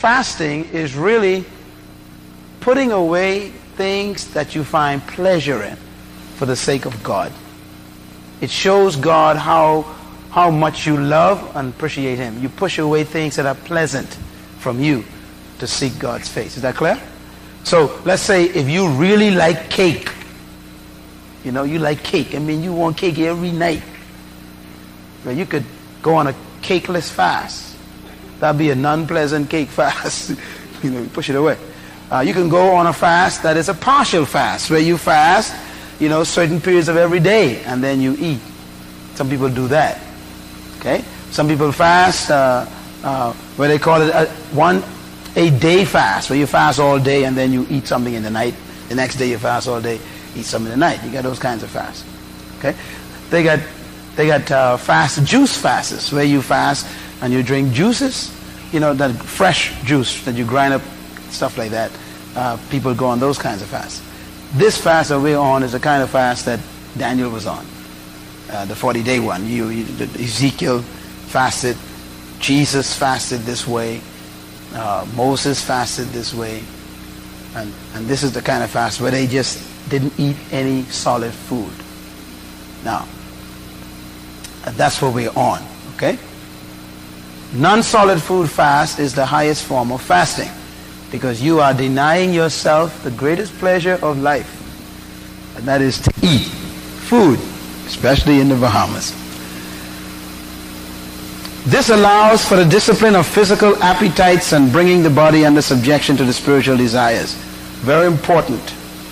fasting is really putting away things that you find pleasure in for the sake of God. It shows God how much you love and appreciate Him. You push away things that are pleasant from you to seek God's face. Is that clear? So let's say if you really like cake, you like cake. I mean, you want cake every night. Well, you could go on a cakeless fast. That'd be a non-pleasant cake fast. You push it away. You can go on a fast that is a partial fast, where you fast, certain periods of every day, and then you eat. Some people do that. Okay? Some people fast, where they call it a day fast, where you fast all day and then you eat something in the night. The next day you fast all day, eat something in the night. You got those kinds of fasts. Okay? They got juice fasts, where you fast and you drink juices, that fresh juice that you grind up, stuff like that. People go on those kinds of fasts. This fast that we're on is the kind of fast that Daniel was on, the 40-day one. Ezekiel fasted, Jesus fasted this way, Moses fasted this way, and this is the kind of fast where they just didn't eat any solid food. Now, that's what we're on, okay? Non-solid food fast is the highest form of fasting, because you are denying yourself the greatest pleasure of life, and that is to eat food, especially in the Bahamas. This allows for the discipline of physical appetites and bringing the body under subjection to the spiritual desires. Very important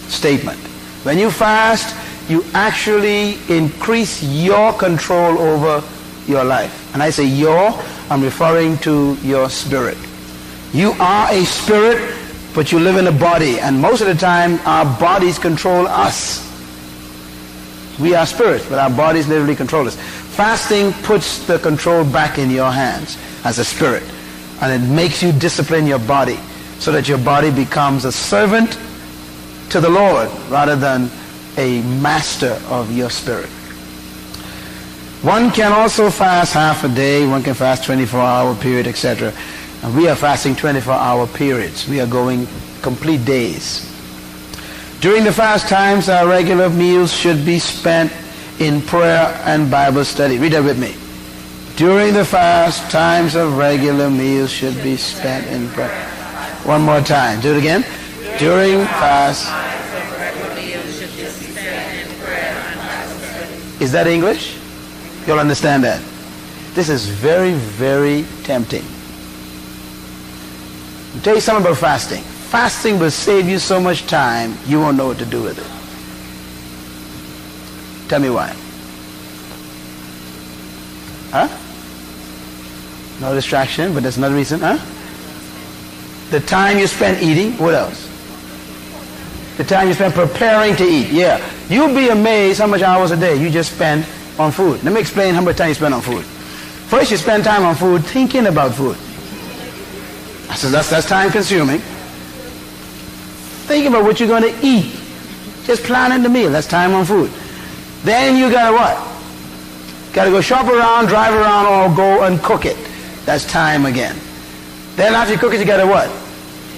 statement. When you fast, you actually increase your control over your life. And I say your, I'm referring to your spirit. You are a spirit, but you live in a body, and most of the time our bodies control us. We are spirits, but our bodies literally control us. Fasting puts the control back in your hands as a spirit, and it makes you discipline your body so that your body becomes a servant to the Lord rather than a master of your spirit. One can also fast half a day, one can fast 24-hour period, etc. And we are fasting 24-hour periods. We are going complete days. During the fast times, our regular meals should be spent in prayer and Bible study. Read that with me. During the fast, times of regular meals should be spent in prayer. One more time. Do it again. During fast. Is that English? You'll understand that. This is very, very tempting. I'll tell you something about fasting. Fasting will save you so much time, you won't know what to do with it. Tell me why. Huh? No distraction, but that's another reason, huh? The time you spend eating, what else? The time you spend preparing to eat, yeah. You'll be amazed how much hours a day you just spend on food. Let me explain how much time you spend on food. First, you spend time on food thinking about food. So that's time consuming. Think about what you're going to eat. Just planning the meal. That's time on food. Then you got to what? Got to go shop around, drive around, or go and cook it. That's time again. Then after you cook it, you got to what?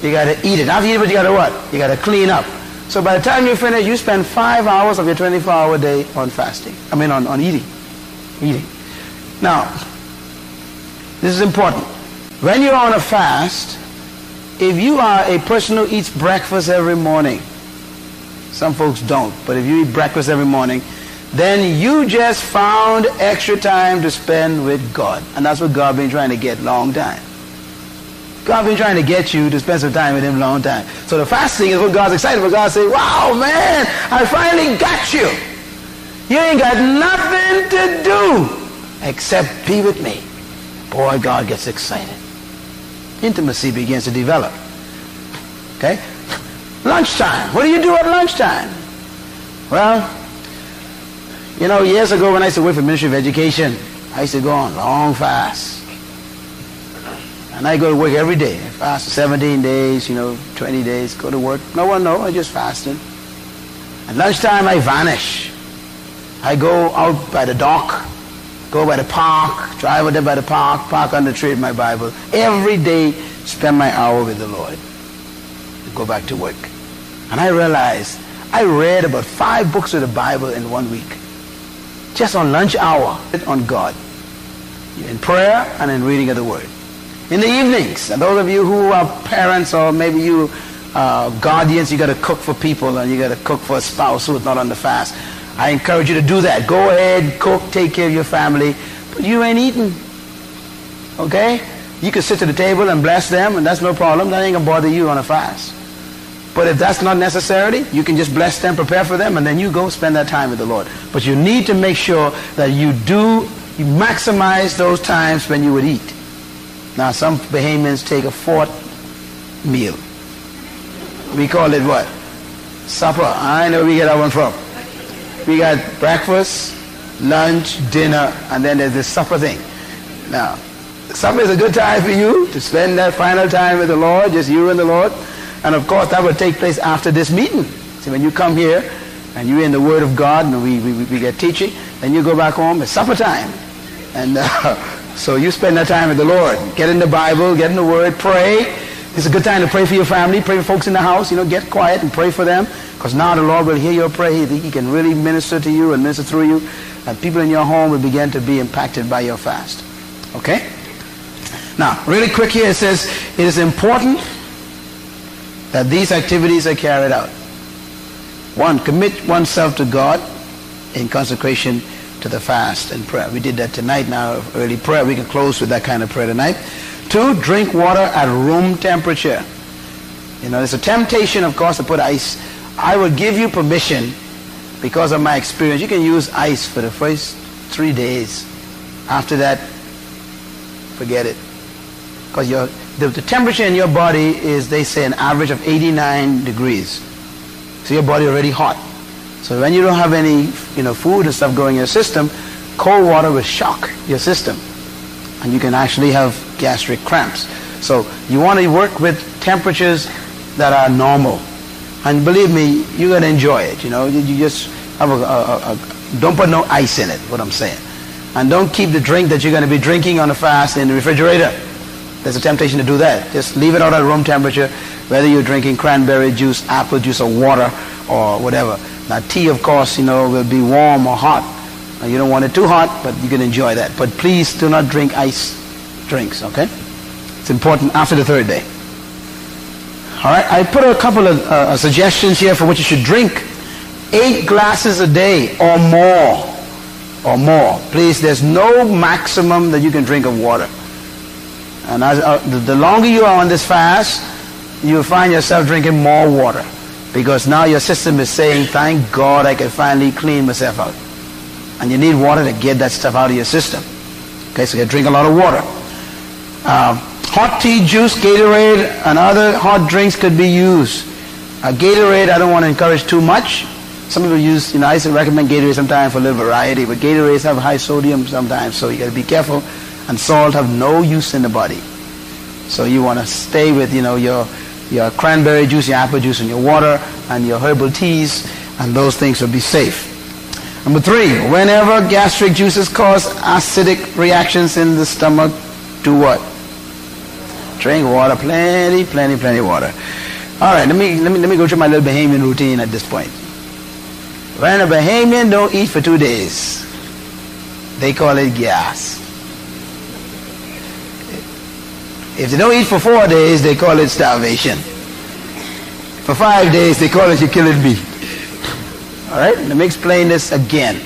You got to eat it. After you eat it, you got to what? You got to clean up. So by the time you finish, you spend 5 hours of your 24-hour day on fasting. On eating. Eating. Now, this is important. When you're on a fast, if you are a person who eats breakfast every morning, some folks don't, but if you eat breakfast every morning, then you just found extra time to spend with God. And that's what God been trying to get long time. God been trying to get you to spend some time with Him long time. So the fasting is what God's excited for. God say, wow, man, I finally got you. You ain't got nothing to do except be with me. Boy, God gets excited. Intimacy begins to develop. Okay? Lunchtime. What do you do at lunchtime? Well, years ago when I used to work for Ministry of Education, I used to go on long fasts. And I go to work every day. I fast for 17 days, 20 days, go to work. No one knows, I just fasting. At lunchtime, I vanish. I go out by the dock, go by the park, drive out there by the park, park on the tree with my Bible. Every day, spend my hour with the Lord, and go back to work. And I realized I read about 5 books of the Bible in 1 week, just on lunch hour, on God, in prayer and in reading of the Word. In the evenings, and those of you who are parents, or maybe you guardians, you got to cook for people, and you got to cook for a spouse who is not on the fast. I encourage you to do that. Go ahead, cook, take care of your family, but you ain't eating. Okay? You can sit to the table and bless them, and that's no problem. That ain't gonna bother you on a fast. But if that's not necessary, you can just bless them, prepare for them, and then you go spend that time with the Lord. But you need to make sure that you maximize those times when you would eat. Now, some Bahamians take a 4th meal. We call it what? Supper. I know where we get that one from. We got breakfast, lunch, dinner, and then there's this supper thing. Now, supper is a good time for you to spend that final time with the Lord, just you and the Lord. And of course, that will take place after this meeting. See, when you come here and you're in the Word of God and we get teaching, then you go back home, it's supper time. And so you spend that time with the Lord. Get in the Bible, get in the Word, pray. It's a good time to pray for your family, pray for folks in the house. Get quiet and pray for them, because now the Lord will hear your prayer. He can really minister to you and minister through you, and people in your home will begin to be impacted by your fast. Okay? Now, really quick here, it says, it is important that these activities are carried out. 1, commit oneself to God in consecration to the fast and prayer. We did that tonight now, early prayer. We can close with that kind of prayer tonight. 2, drink water at room temperature. There's a temptation, of course, to put ice. I will give you permission, because of my experience. You can use ice for the first 3 days. After that, forget it. Because the temperature in your body is, they say, an average of 89 degrees. So your body already hot. So when you don't have any food and stuff going in your system, cold water will shock your system, and you can actually have gastric cramps. So you want to work with temperatures that are normal, and believe me, you're going to enjoy it. You just have don't put no ice in it, what I'm saying. And don't keep the drink that you're going to be drinking on a fast in the refrigerator. There's a temptation to do that. Just leave it out at room temperature, whether you're drinking cranberry juice, apple juice, or water, or whatever. Now, tea, of course, will be warm or hot. Now, you don't want it too hot, but you can enjoy that. But please do not drink ice drinks, okay? It's important after the 3rd day. All right, I put a couple of suggestions here for what you should drink. 8 glasses a day or more. Or more. Please, there's no maximum that you can drink of water. And the longer you are on this fast, you'll find yourself drinking more water, because now your system is saying, thank God I can finally clean myself out. And you need water to get that stuff out of your system. Okay, so you drink a lot of water. Hot tea, juice, Gatorade, and other hot drinks could be used. Gatorade, I don't want to encourage too much. Some people use, I used to recommend Gatorade sometimes for a little variety, but Gatorades have high sodium sometimes, so you got to be careful. And salt have no use in the body. So you want to stay with, your cranberry juice, your apple juice, and your water, and your herbal teas, and those things will be safe. Number 3, whenever gastric juices cause acidic reactions in the stomach, do what? Drink water, plenty water. All right, let me go through my little Bahamian routine at this point. When a Bahamian don't eat for 2 days, they call it gas. If they don't eat for 4 days, they call it starvation. For 5 days, they call it you're killing me. All right, let me explain this again.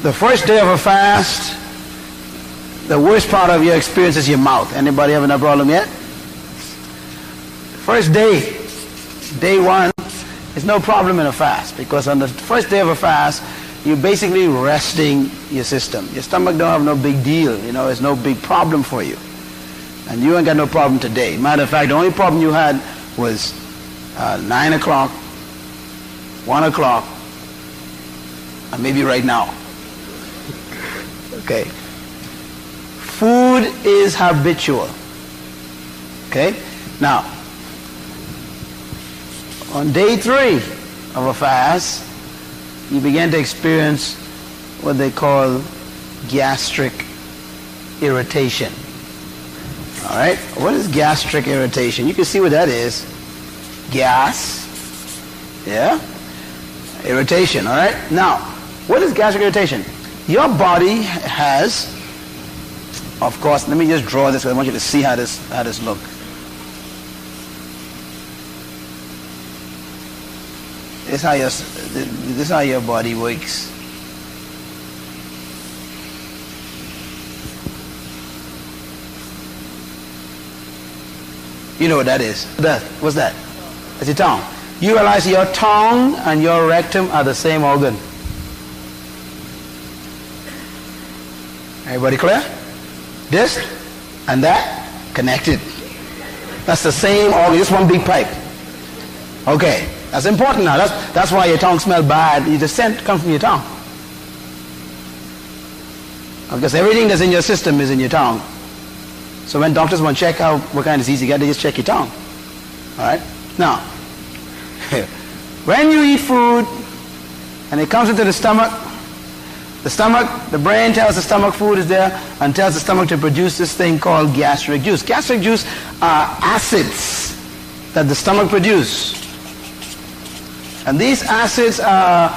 The first day of a fast, the worst part of your experience is your mouth. Anybody having that problem yet? First day, day 1, is no problem in a fast, because on the first day of a fast, you're basically resting your system. Your stomach don't have no big deal. It's no big problem for you. And you ain't got no problem today. Matter of fact, the only problem you had was 9 o'clock, 1 o'clock, and maybe right now. Okay. Food is habitual. Okay? Now, on day 3 of a fast, you begin to experience what they call gastric irritation. All right. What is gastric irritation? You can see what that is. Gas. Yeah. Irritation. All right. Now, what is gastric irritation? Your body has, of course, let me just draw this because I want you to see how this looks. This is how your body works. You know what that is? What's that? That's your tongue. You realize your tongue and your rectum are the same organ. Everybody clear? This and that connected. That's the same organ, just one big pipe. Okay, that's important now. That's why your tongue smells bad. The scent comes from your tongue. Because everything that's in your system is in your tongue. So when doctors want to check out what kind of disease you got, they just check your tongue. All right? Now, when you eat food and it comes into the stomach, the brain tells the stomach food is there and tells the stomach to produce this thing called gastric juice. Gastric juice are acids that the stomach produces. And these acids are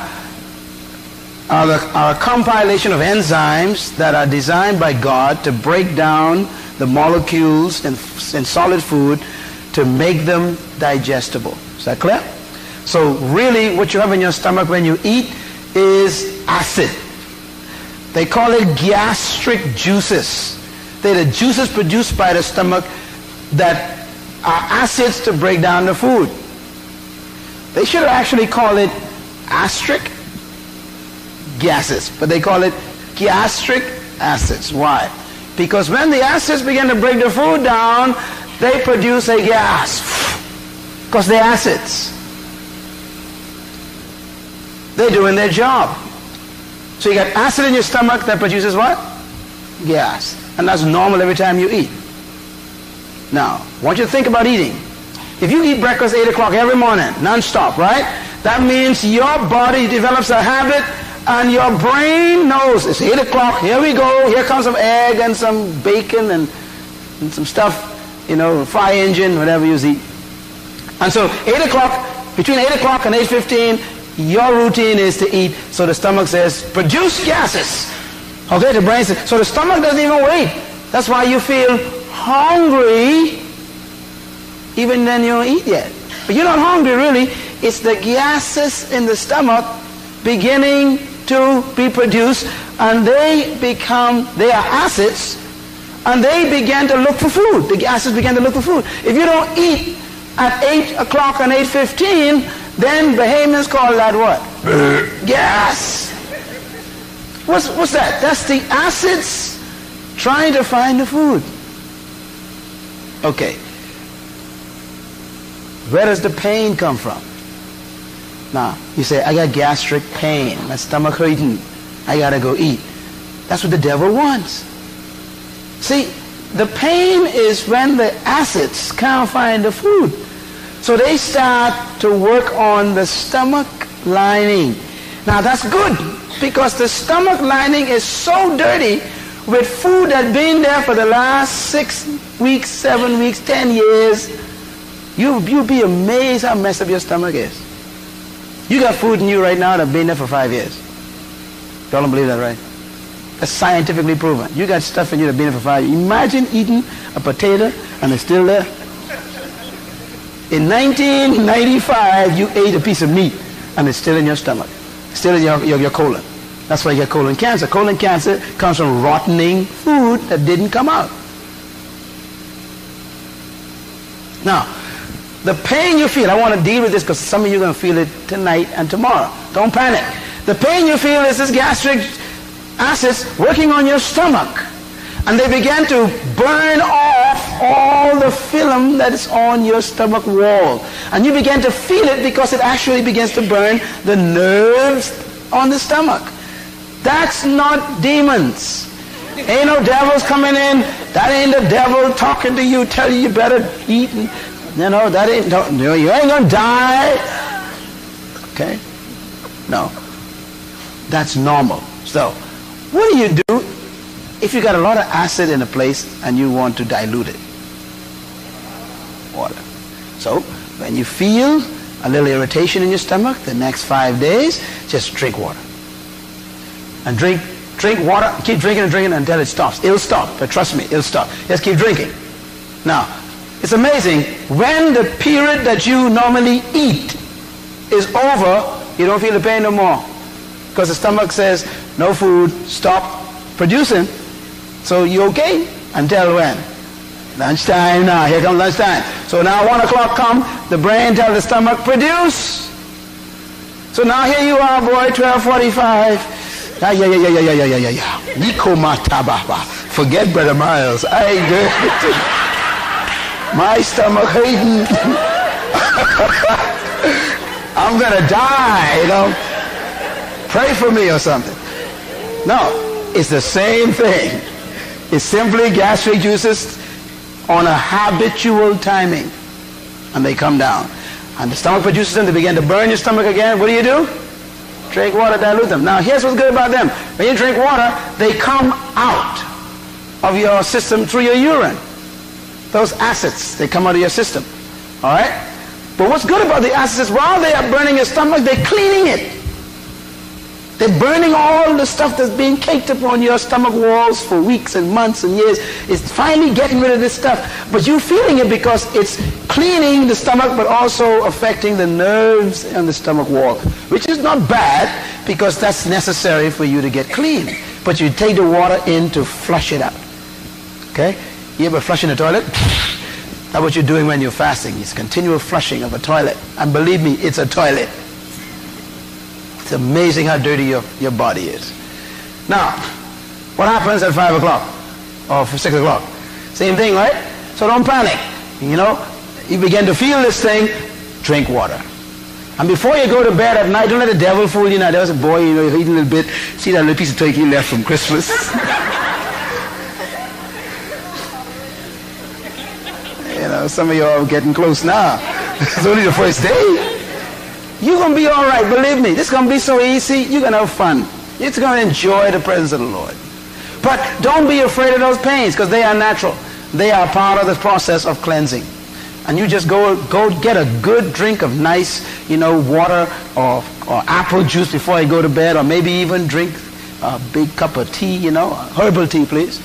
a compilation of enzymes that are designed by God to break down the molecules in solid food to make them digestible. Is that clear? So really what you have in your stomach when you eat is acid. They call it gastric juices. They're the juices produced by the stomach that are acids to break down the food. They should actually call it astric gases, but they call it gastric acids. Why? Because when the acids begin to break the food down, they produce a gas. Because they're acids. They're doing their job. So you got acid in your stomach that produces what? Gas. And that's normal every time you eat. Now, I want you to think about eating. If you eat breakfast 8 o'clock every morning, non-stop, right? That means your body develops a habit and your brain knows it's 8 o'clock, here we go, here comes some egg and some bacon and some stuff, fry engine, whatever you eat. And so 8 o'clock, between 8 o'clock and 8:15, your routine is to eat. So the stomach says, produce gases. Okay, the brain says, so the stomach doesn't even wait. That's why you feel hungry even then you don't eat yet. But you're not hungry really. It's the gases in the stomach beginning to be produced, and they are acids, and they begin to look for food. The gases begin to look for food. If you don't eat at 8 o'clock and 8:15, then Bahamians call that what? Gas. What's that? That's the acids trying to find the food. Okay. Where does the pain come from? Now, you say, I got gastric pain. My stomach hurting. I got to go eat. That's what the devil wants. See, the pain is when the acids can't find the food. So they start to work on the stomach lining. Now, that's good because the stomach lining is so dirty with food that's been there for the last 6 weeks, 7 weeks, 10 years. You'll be amazed how messed up your stomach is. You got food in you right now that's been there for 5 years. Y'all don't believe that, right? That's scientifically proven. You got stuff in you that's been there for 5 years. Imagine eating a potato and it's still there. In 1995, you ate a piece of meat and it's still in your stomach. Still in your colon. That's why you get colon cancer. Colon cancer comes from rottening food that didn't come out. Now, the pain you feel, I want to deal with this because some of you are going to feel it tonight and tomorrow. Don't panic. The pain you feel is this gastric acids working on your stomach. And they begin to burn off all the film that is on your stomach wall. And you begin to feel it because it actually begins to burn the nerves on the stomach. That's not demons. Ain't no devils coming in. That ain't the devil talking to you, telling you better eat. That ain't, no, you ain't gonna die. Okay? No. That's normal. So, what do you do if you got a lot of acid in a place and you want to dilute it? water. So when you feel a little irritation in your stomach, the next 5 days, just drink water. And drink water, keep drinking and drinking until it stops. It'll stop, but trust me, it'll stop. Just keep drinking. Now, it's amazing, when the period that you normally eat is over, you don't feel the pain no more. Because the stomach says, no food, stop producing. So you're okay until when? Lunchtime now, here comes lunchtime. So now 1 o'clock come, the brain tells the stomach, produce. So now here you are, boy, 12:45. Yeah. Nikoma tababa. Forget Brother Myles. I good. My stomach hating. I'm gonna die, you know. Pray for me or something. No, it's the same thing. It's simply gastric juices on a habitual timing, and they come down. And the stomach produces them, they begin to burn your stomach again. What do? Drink water, dilute them. Now here's what's good about them. When you drink water, they come out of your system through your urine. Those acids, they come out of your system. All right? But what's good about the acids is while they are burning your stomach, they're cleaning it. They're burning all the stuff that's being caked upon your stomach walls for weeks and months and years. It's finally getting rid of this stuff. But you're feeling it because it's cleaning the stomach but also affecting the nerves on the stomach wall, which is not bad because that's necessary for you to get clean. But you take the water in to flush it out. Okay? You ever flush in the toilet? That's what you're doing when you're fasting. It's continual flushing of a toilet. And believe me, it's a toilet. It's amazing how dirty your body is. Now, what happens at 5 o'clock or 6 o'clock? Same thing, right? So don't panic. You know, you begin to feel this thing, drink water. And before you go to bed at night, don't let the devil fool you. Now, there was a boy, you know, he eating a little bit. See that little piece of turkey left from Christmas? You know, some of you are getting close now. It's only the first day. You're going to be all right, believe me. This is going to be so easy. You're going to have fun. You're going to enjoy the presence of the Lord. But don't be afraid of those pains because they are natural. They are part of the process of cleansing. And you just go get a good drink of nice, you know, water or apple juice before you go to bed, or maybe even drink a big cup of tea, you know, herbal tea, please.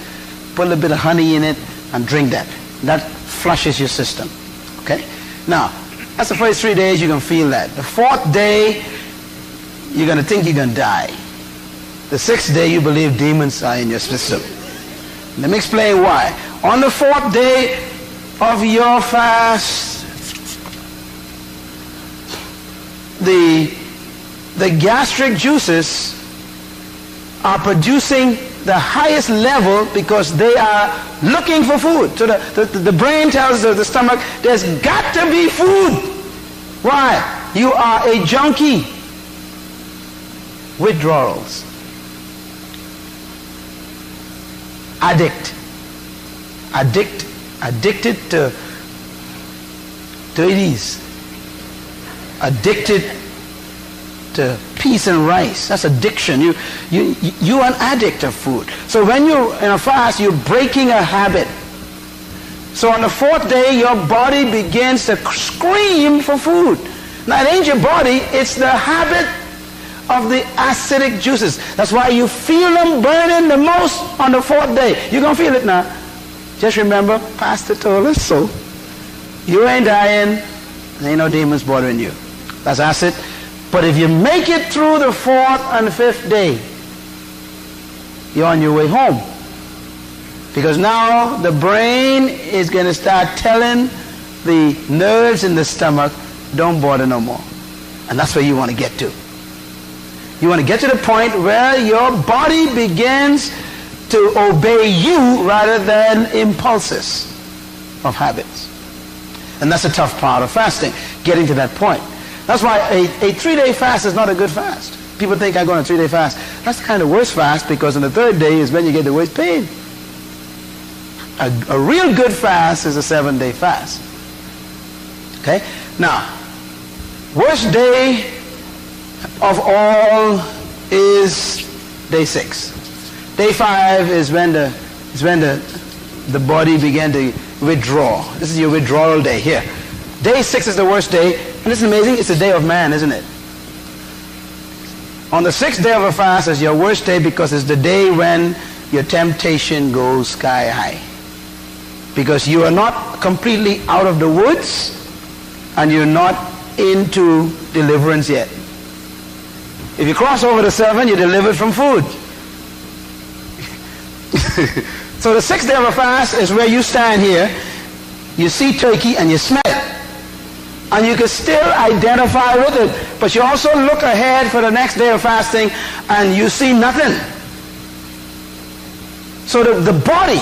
Put a little bit of honey in it and drink that. That flushes your system. Okay? Now, that's the first 3 days you can feel that. The 4th day, you're going to think you're going to die. The 6th day, you believe demons are in your system. Let me explain why. On the 4th day of your fast, the gastric juices are producing the highest level because they are looking for food. So the brain tells the stomach, there's got to be food. Why? You are a junkie. Withdrawals. Addicted to ease. Addicted to peas and rice. That's addiction. You're an addict of food. So when you're in a fast, you're breaking a habit. So on the 4th day, your body begins to scream for food. Now it ain't your body, it's the habit of the acidic juices. That's why you feel them burning the most on the 4th day. You're going to feel it now. Just remember, Pastor told us so. You ain't dying. There ain't no demons bothering you. That's acid. But if you make it through the 4th and 5th day, you're on your way home. Because now the brain is going to start telling the nerves in the stomach, don't bother no more. And that's where you want to get to. You want to get to the point where your body begins to obey you rather than impulses of habits. And that's a tough part of fasting, getting to that point. That's why a 3-day fast is not a good fast. People think I go on a 3-day fast. That's kind of worst fast because on the 3rd day is when you get the worst pain. A real good fast is a 7-day fast. Okay? Now, worst day of all is day 6. Day 5 is when the body began to withdraw. This is your withdrawal day here. Day 6 is the worst day. And this is amazing. It's the day of man, isn't it? On the 6th day of a fast is your worst day because it's the day when your temptation goes sky high. Because you are not completely out of the woods and you're not into deliverance yet. If you cross over the 7, you're delivered from food. So the 6th day of a fast is where you stand here, you see turkey and you smell it. And you can still identify with it. But you also look ahead for the next day of fasting and you see nothing. So the body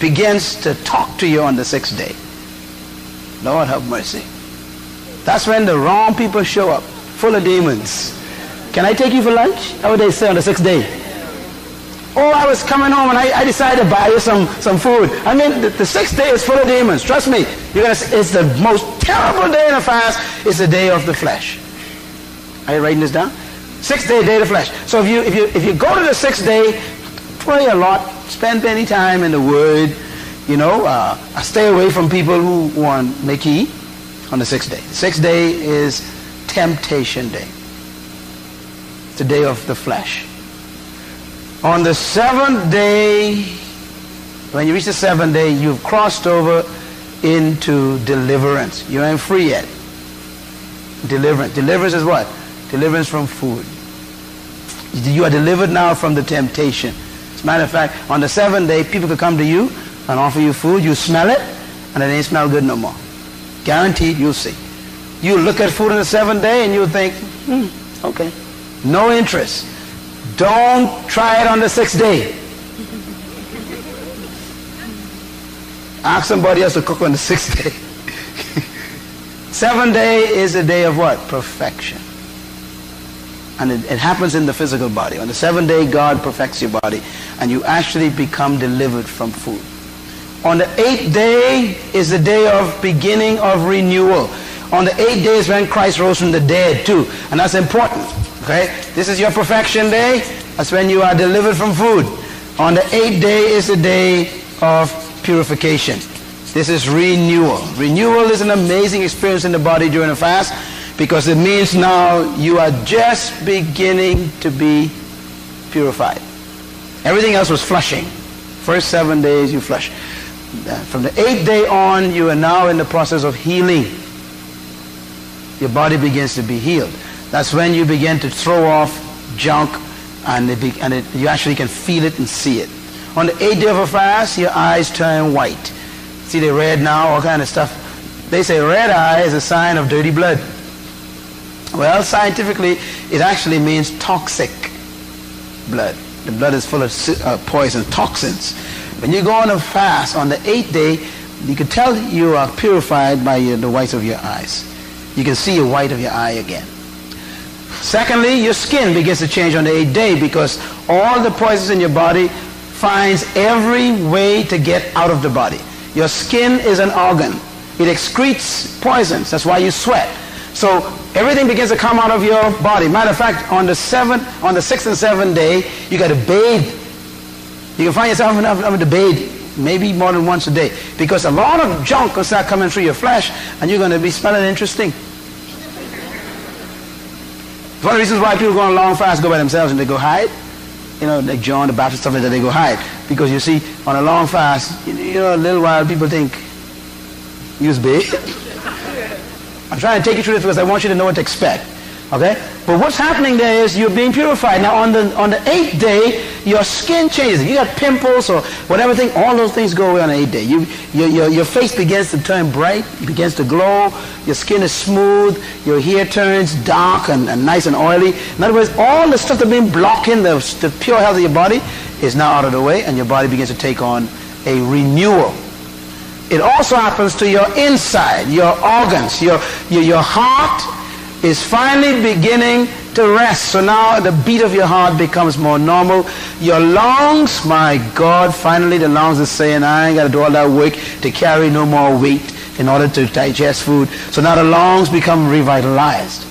begins to talk to you on the 6th day. Lord have mercy. That's when the wrong people show up, full of demons. Can I take you for lunch? How would they say on the 6th day? Oh, I was coming home and I decided to buy you some food. I mean, the 6th day is full of demons. Trust me. It's the most terrible day in a fast. It's the day of the flesh. Are you writing this down? 6th day, day of the flesh. So if you go to the 6th day, pray a lot, spend any time in the Word, stay away from people who want to make heat on the 6th day. The 6th day is temptation day. It's the day of the flesh. On the 7th day, when you reach the 7th day, you've crossed over into deliverance. You ain't free yet. Deliverance. Deliverance is what? Deliverance from food. You are delivered now from the temptation. As a matter of fact, on the 7th day, people could come to you and offer you food. You smell it, and it ain't smell good no more. Guaranteed, you'll see. You look at food on the 7th day, and you'll think, okay. No interest. Don't try it on the 6th day. Ask somebody else to cook on the 6th day. 7th day is the day of what? Perfection. And it happens in the physical body. On the 7th day, God perfects your body, and you actually become delivered from food. On the 8th day is the day of beginning of renewal. On the 8th day is when Christ rose from the dead too, and that's important. Okay, this is your perfection day. That's when you are delivered from food. On the 8th day is the day of purification. This is renewal. Renewal is an amazing experience in the body during a fast because it means now you are just beginning to be purified. Everything else was flushing. First 7 days you flush. From the 8th day on, you are now in the process of healing. Your body begins to be healed. That's when you begin to throw off junk and you actually can feel it and see it. On the 8th day of a fast, your eyes turn white. See, they're red now, all kind of stuff. They say red eye is a sign of dirty blood. Well, scientifically, it actually means toxic blood. The blood is full of poison, toxins. When you go on a fast on the 8th day, you can tell you are purified by the whites of your eyes. You can see the white of your eye again. Secondly, your skin begins to change on the 8th day because all the poisons in your body finds every way to get out of the body. Your skin is an organ. It excretes poisons. That's why you sweat. So everything begins to come out of your body. Matter of fact, on the 6th and 7th day, you got to bathe. You can find yourself having to bathe maybe more than once a day because a lot of junk will start coming through your flesh and you're going to be smelling interesting. One of the reasons why people go on a long fast go by themselves and they go hide. Like John the Baptist, stuff like that, they go hide. Because you see, on a long fast, a little while people think, use big. I'm trying to take you through this because I want you to know what to expect. Okay? But what's happening there is you're being purified. Now on the 8th day, your skin changes. If you got pimples or whatever thing, all those things go away on the 8th day. Your face begins to turn bright, it begins to glow, your skin is smooth, your hair turns dark and nice and oily. In other words, all the stuff that's been blocking the pure health of your body is now out of the way, and your body begins to take on a renewal. It also happens to your inside, your organs, your heart is finally beginning to rest. So now the beat of your heart becomes more normal. Your lungs, my God, finally the lungs are saying, I ain't got to do all that work to carry no more weight in order to digest food. So now the lungs become revitalized.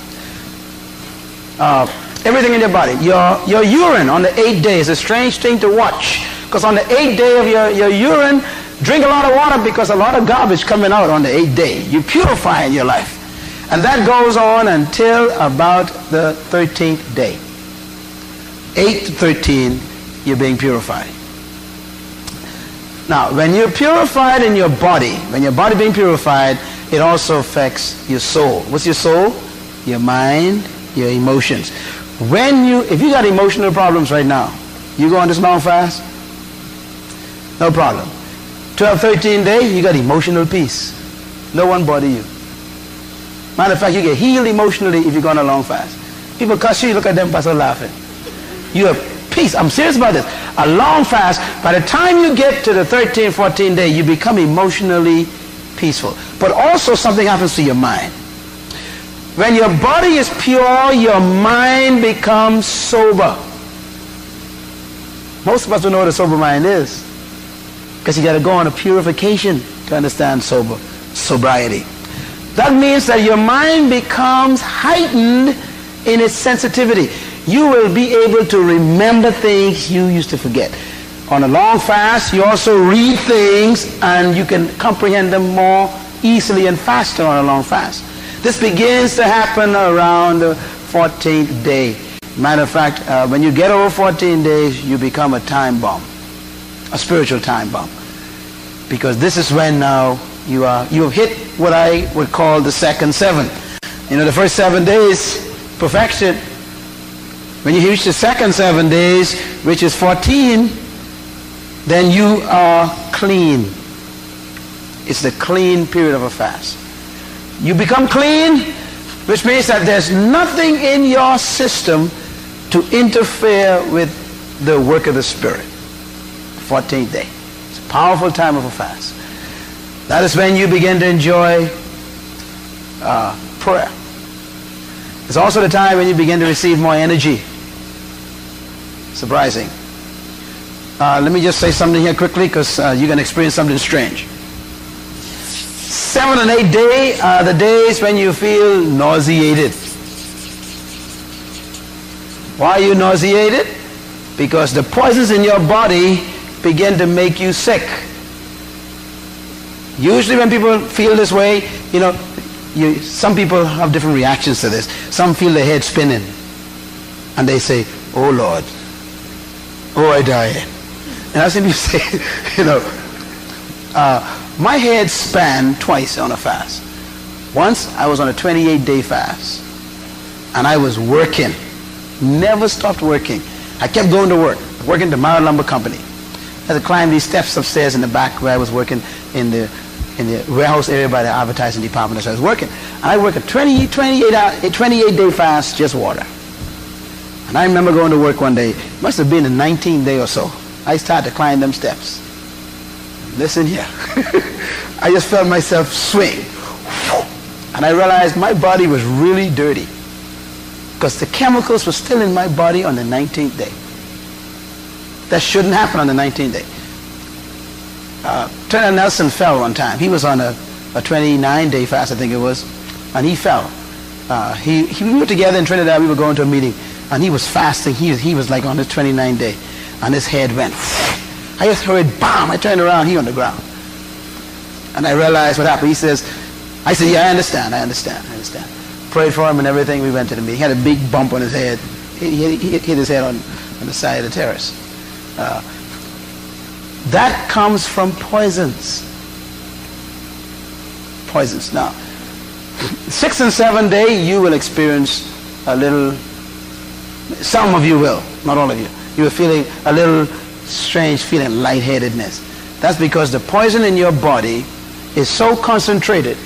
Everything in your body. Your urine on the 8th day is a strange thing to watch. Because on the 8th day of your urine, Drink a lot of water because a lot of garbage coming out on the 8th day. You purify in your life. And that goes on until about the 13th day. 8 to 13, you're being purified. Now, when you're purified in your body, when your body being purified, it also affects your soul. What's your soul? Your mind, your emotions. If you got emotional problems right now, you go on this long fast, no problem. 12, 13 days, you got emotional peace. No one bother you. Matter of fact, you get healed emotionally if you go on a long fast. People cuss you look at them, pastor laughing. You have peace. I'm serious about this. A long fast, by the time you get to the 13, 14 day, you become emotionally peaceful. But also something happens to your mind. When your body is pure, your mind becomes sober. Most of us don't know what a sober mind is, because you got to go on a purification to understand sobriety. That means that your mind becomes heightened in its sensitivity. You will be able to remember things you used to forget. On a long fast, you also read things and you can comprehend them more easily and faster on a long fast. This begins to happen around the 14th day. Matter of fact, when you get over 14 days, you become a time bomb, a spiritual time bomb. Because this is when now you have hit what I would call the second 7. You know, the first 7 days, perfection. When you reach the second 7 days, which is 14, then you are clean. It's the clean period of a fast. You become clean, which means that there's nothing in your system to interfere with the work of the Spirit. 14th day. It's a powerful time of a fast. That is when you begin to enjoy prayer. It's also the time when you begin to receive more energy. Surprising. Let me just say something here quickly, because you're going to experience something strange. 7 and 8 day are the days when you feel nauseated. Why are you nauseated? Because the poisons in your body begin to make you sick. Usually when people feel this way, some people have different reactions to this. Some feel their head spinning and they say, "Oh Lord, oh I die." And I've seen people say, my head span twice on a fast. Once I was on a 28-day fast and I was working, never stopped working. I kept going to work, working at the Mara Lumber Company. I had to climb these steps upstairs in the back where I was working in the warehouse area by the advertising department. So I was working. And I worked a 28-day fast, just water. And I remember going to work one day, must have been the 19th day or so. I started to climb them steps. Listen here. I just felt myself swing. And I realized my body was really dirty, because the chemicals were still in my body on the 19th day. That shouldn't happen on the 19th day. Turner Nelson fell one time. He was on a 29-day fast, I think it was, and he fell. We were together in Trinidad. We were going to a meeting, and he was fasting. He was like on his 29th day, and his head went. I just heard bam. I turned around. He on the ground, and I realized what happened. I said, "Yeah, I understand. Prayed for him and everything. We went to the meeting. He had a big bump on his head. He hit his head on the side of the terrace. That comes from poisons. Poisons. Now, 6 and 7 day, you will experience a little. Some of you will, not all of you. You are feeling a little strange feeling, lightheadedness. That's because the poison in your body is so concentrated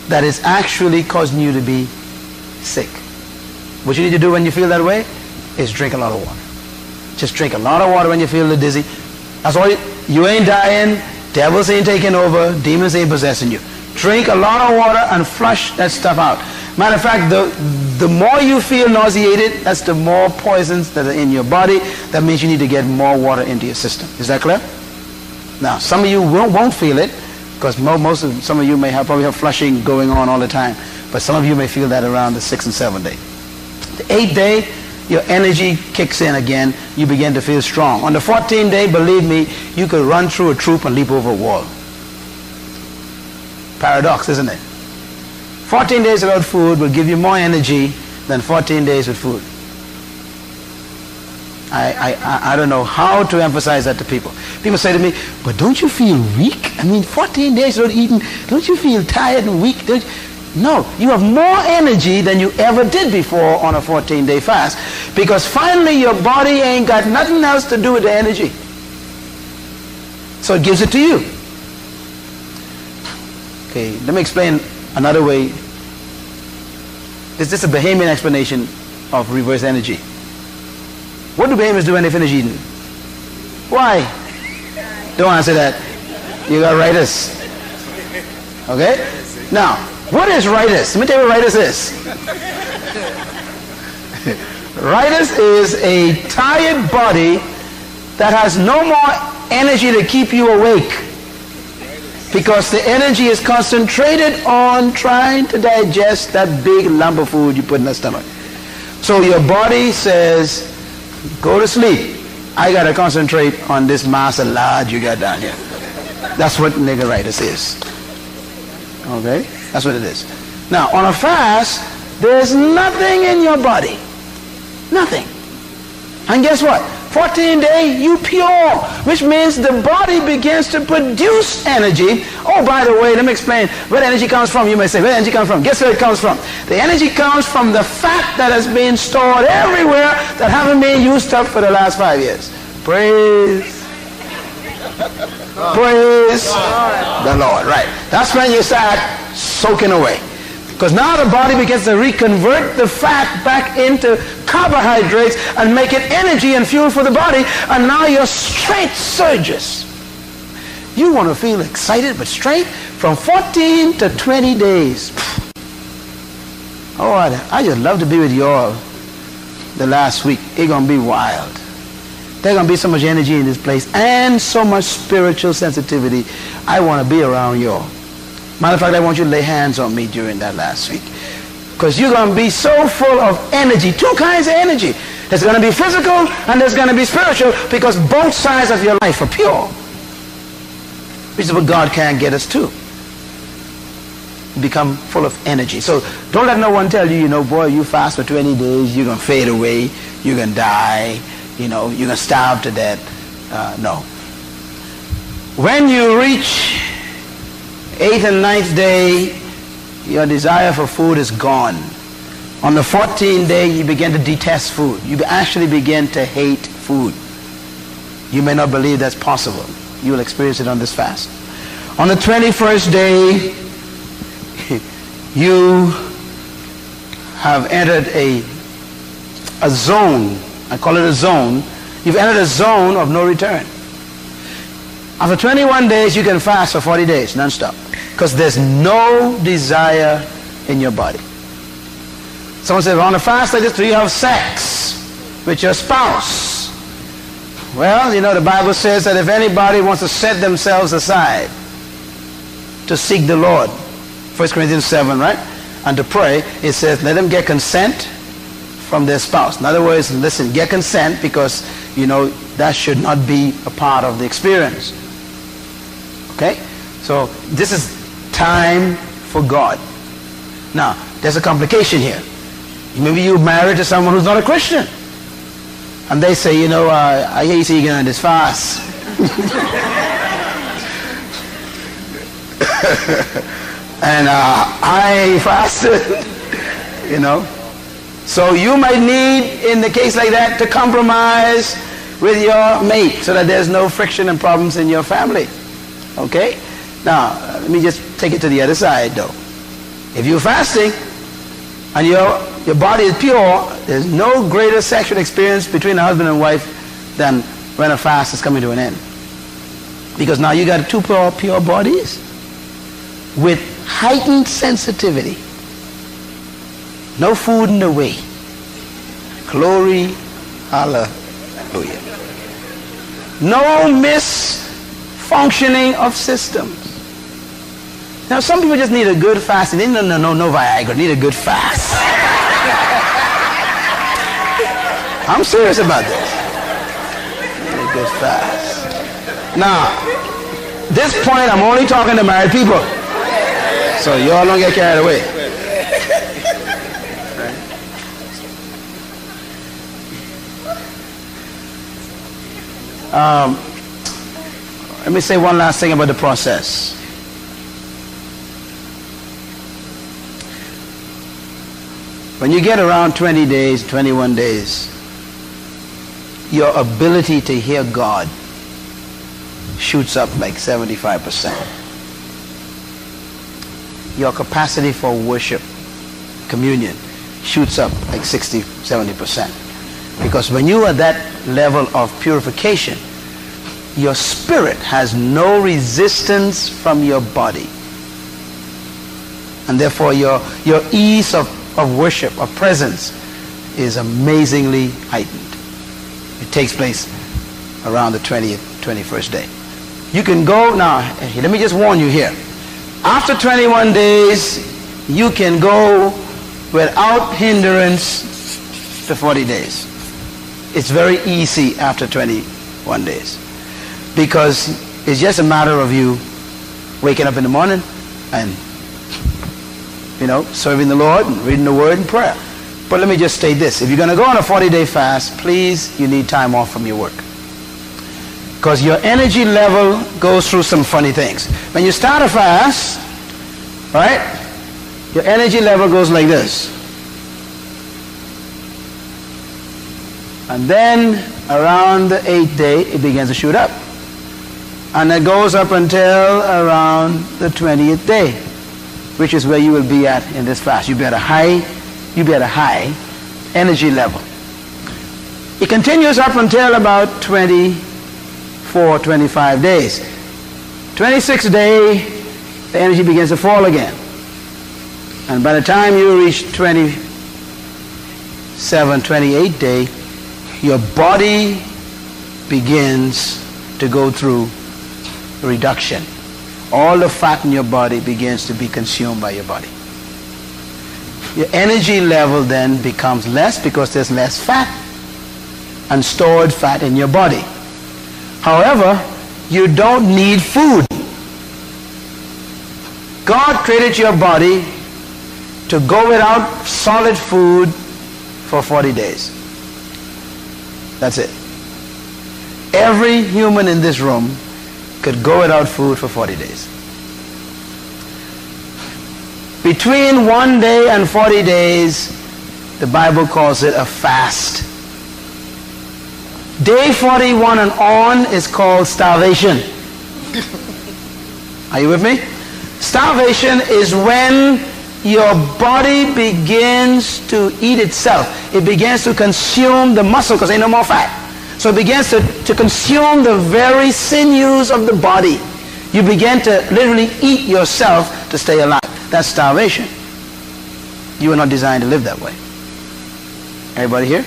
that it's actually causing you to be sick. What you need to do when you feel that way is drink a lot of water. Just drink a lot of water when you feel a little dizzy. That's all. You ain't dying. Devils ain't taking over. Demons ain't possessing you. Drink a lot of water and flush that stuff out. Matter of fact, the more you feel nauseated, that's the more poisons that are in your body. That means you need to get more water into your system. Is that clear? Now, some of you won't feel it, because some of you probably have flushing going on all the time. But some of you may feel that around the 6th and 7th day. The 8th day, your energy kicks in again. You begin to feel strong. On the 14th day, believe me, you could run through a troop and leap over a wall. Paradox, isn't it? 14 days without food will give you more energy than 14 days with food. I don't know how to emphasize that to people. People say to me, but don't you feel weak? I mean, 14 days without eating, don't you feel tired and weak? No, you have more energy than you ever did before on a 14-day fast, because finally your body ain't got nothing else to do with the energy. So it gives it to you. Okay, let me explain another way. Is this a Bahamian explanation of reverse energy? What do Bahamians do when they finish eating? Why? Don't answer that. You got ritus. Okay? Now, what is ritus? Let me tell you what ritus is. Ritus is a tired body that has no more energy to keep you awake, because the energy is concentrated on trying to digest that big lump of food you put in the stomach. So your body says, go to sleep. I got to concentrate on this mass of lard you got down here. That's what niggeritis is. Okay? That's what it is. Now, on a fast, there's nothing in your body. Nothing. And guess what? 14 days, you pure, which means the body begins to produce energy. Oh, by the way, let me explain where the energy comes from. You may say, where the energy comes from? Guess where it comes from? The energy comes from the fat that has been stored everywhere that haven't been used up for the last 5 years. Praise the Lord. Right. That's when you start soaking away. Because now the body begins to reconvert the fat back into carbohydrates and make it energy and fuel for the body, and now your strength surges. You want to feel excited but straight from 14 to 20 days. Oh, I just love to be with you all the last week. It's going to be wild. There's going to be so much energy in this place and so much spiritual sensitivity. I want to be around you all. Matter of fact, I want you to lay hands on me during that last week, because you're going to be so full of energy. Two kinds of energy. There's going to be physical and there's going to be spiritual, because both sides of your life are pure, which is what God can get us to. Become full of energy. So don't let no one tell you, boy, you fast for 20 days, you're going to fade away, you're going to die, you're going to starve to death. No. When you reach 8th and 9th day, your desire for food is gone. On the 14th day, you begin to detest food. You actually begin to hate food. You may not believe that's possible. You will experience it on this fast. On the 21st day, you have entered a zone. I call it a zone. You've entered a zone of no return. After 21 days, you can fast for 40 days, non-stop, because there's no desire in your body. Someone says, on a fast like this, do you have sex with your spouse? Well, the Bible says that if anybody wants to set themselves aside to seek the Lord, 1 Corinthians 7, right? And to pray, it says, let them get consent from their spouse. In other words, listen, get consent, because, that should not be a part of the experience. Okay? So this is time for God. Now, there's a complication here. Maybe you're married to someone who's not a Christian, and they say, I hear you say you're going on this fast. And I fasted, So you might need, in the case like that, to compromise with your mate so that there's no friction and problems in your family. Okay? Now, let me just take it to the other side, though. If you're fasting and your body is pure, there's no greater sexual experience between a husband and wife than when a fast is coming to an end. Because now you got two pure bodies with heightened sensitivity. No food in the way. Glory, hallelujah. No misfunctioning of systems. Now, some people just need a good fast. They no Viagra, need a good fast. I'm serious about this. It goes fast. Now, this point I'm only talking to married people. So y'all don't get carried away. Let me say one last thing about the process. When you get around 20 days, 21 days, your ability to hear God shoots up like 75%. Your capacity for worship, communion, shoots up like 60, 70%. Because when you are at that level of purification, your spirit has no resistance from your body. And therefore your ease of worship, of presence, is amazingly heightened. It takes place around the 20th, 21st day. You can go, now, let me just warn you here. After 21 days, you can go without hindrance to 40 days. It's very easy after 21 days. Because it's just a matter of you waking up in the morning and, serving the Lord and reading the Word and prayer. But let me just state this. If you're going to go on a 40-day fast, please, you need time off from your work. Because your energy level goes through some funny things. When you start a fast, right, your energy level goes like this. And then around the 8th day, it begins to shoot up. And it goes up until around the 20th day, which is where you will be at in this fast. You'll be at a high energy level. It continues up until about 24, 25 days. 26th day, the energy begins to fall again. And by the time you reach 27, 28th day, your body begins to go through reduction. All the fat in your body begins to be consumed by your body. Your energy level then becomes less because there's less fat and stored fat in your body. However, you don't need food. God created your body to go without solid food for 40 days. That's it. Every human in this room could go without food for 40 days. Between 1 day and 40 days, the Bible calls it a fast. Day 41 and on is called starvation. Are you with me? Starvation is when your body begins to eat itself. It begins to consume the muscle because there's no more fat. So it begins to consume the very sinews of the body. You begin to literally eat yourself to stay alive. That's starvation. You were not designed to live that way. Everybody here?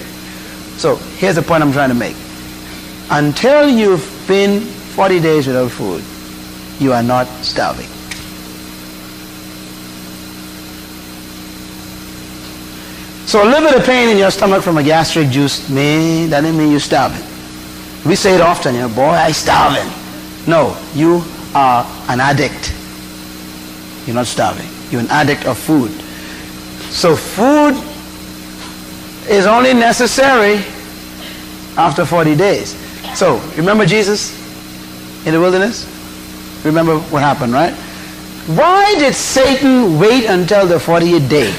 So here's the point I'm trying to make. Until you've been 40 days without food, you are not starving. So a little bit of pain in your stomach from a gastric juice, man, that doesn't mean you're starving. We say it often, boy, I'm starving. No, you are an addict. You're not starving. You're an addict of food. So food is only necessary after 40 days. So remember Jesus in the wilderness? Remember what happened, right? Why did Satan wait until the 40th day?